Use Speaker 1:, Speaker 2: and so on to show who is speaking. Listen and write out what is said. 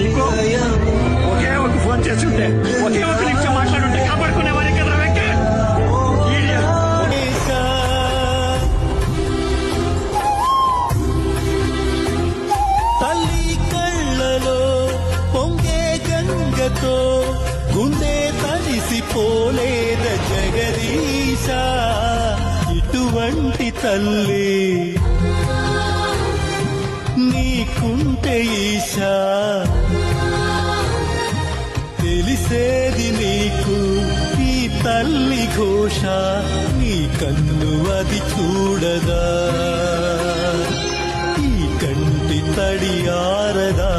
Speaker 1: నీకు ఒకే ఒక ఫోన్ చేసి ఉంటే ఒకే ఒక నిమిషం మాట్లాడుంటే కాపాడుకునేవారి కదా వెంకట్.
Speaker 2: తల్లి కళ్ళలో పొంగే గంగతో గుండె తడిసిపోలేద జగదీశ, ఇటువంటి తల్లి నీకుంటే ఈశా, తెలిసేది నీకు ఈ తల్లి ఘోష, నీ కన్ను అది చూడదా, ఈ కంటి తడి ఆరదా.